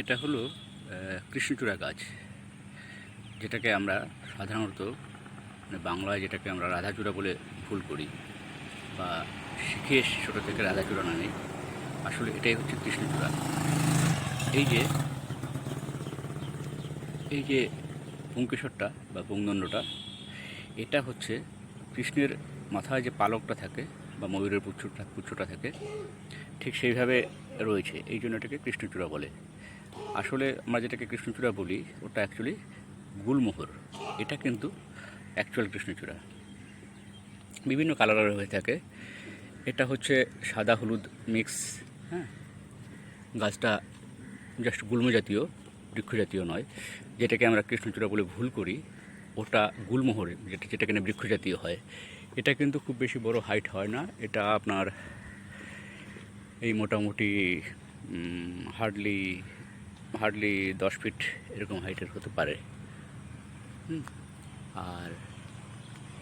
এটা হলো কৃষ্ণচূড়া গাছ, যেটাকে আমরা সাধারণত বাংলায় যেটাকে আমরা রাধাচূড়া বলে ভুল করি বা শিখে এসেছি ছোটো থেকে রাধাচূড়া নামে। আসলে এটাই হচ্ছে কৃষ্ণচূড়া। এই যে এই যে পুংকেশরটা বা পুংদণ্ডটা, এটা হচ্ছে কৃষ্ণের মাথায় যে পালকটা থাকে বা ময়ূরের পুচ্ছটা থাকে, ঠিক সেইভাবে রয়েছে, এই জন্য এটাকে কৃষ্ণচূড়া বলে। আসলে আমরা যেটাকে কৃষ্ণচূড়া বলি ওটা অ্যাকচুয়ালি গুলমোহর। এটা কিন্তু অ্যাকচুয়াল কৃষ্ণচূড়া। বিভিন্ন কালারের হয়ে থাকে। এটা হচ্ছে সাদা হলুদ মিক্স। হ্যাঁ, গাছটা জাস্ট গুল্ম জাতীয়, বৃক্ষ জাতীয় নয়। যেটাকে আমরা কৃষ্ণচূড়া বলে ভুল করি ওটা গুলমোহর, যেটা কিনা বৃক্ষ জাতীয় হয়। এটা কিন্তু খুব বেশি বড় হাইট হয় না। এটা আপনার এই মোটামুটি হার্ডলি 10 ফিট এরকম হাইটের হতে পারে। আর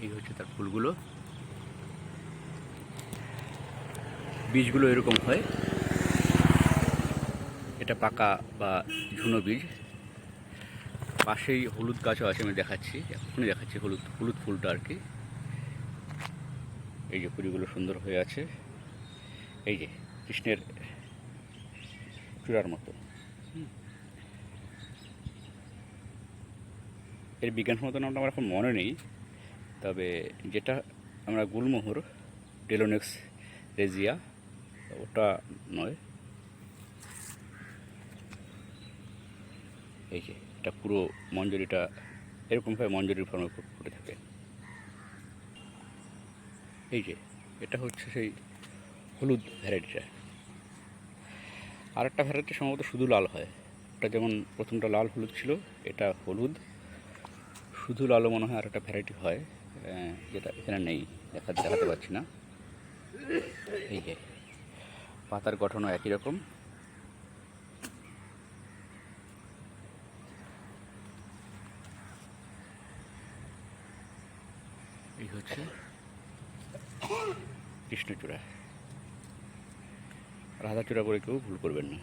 এই হচ্ছে তার ফুলগুলো, বীজগুলো এরকম হয়। এটা পাকা বা ঝুনো বীজ। পাশেই হলুদ গাছও আছে, আমি দেখাচ্ছি, এখনই দেখাচ্ছি হলুদ ফুলটা আর কি। এই যে কুড়িগুলো সুন্দর হয়ে আছে, এই যে কৃষ্ণের চূড়ার মতো। এর বিজ্ঞানসম্মত নামটা আমার এখন মনে নেই, তবে যেটা আমরা গুলমোহর, ডেলোনেক্স রেজিয়া, ওটা নয়। এই যে এটা পুরো মঞ্জরিটা এরকমভাবে মঞ্জরির ফর্মে ফুটে থাকে। এই যে এটা হচ্ছে সেই হলুদ ভ্যারাইটিটা। আরেকটা ভ্যারাইটি সম্ভবত শুধু লাল হয়। ওটা যেমন প্রথমটা লাল হলুদ ছিল, এটা হলুদ শুধু লালও মনে হয় আরেকটা ভ্যারাইটি হয়, যেটা এখানে নেই, দেখাতে পারছি না। এই যে পাতার গঠনও একই রকম। এই হচ্ছে কৃষ্ণচূড়া। রাধাচূড়া বলে কেউ ভুল করবেন না।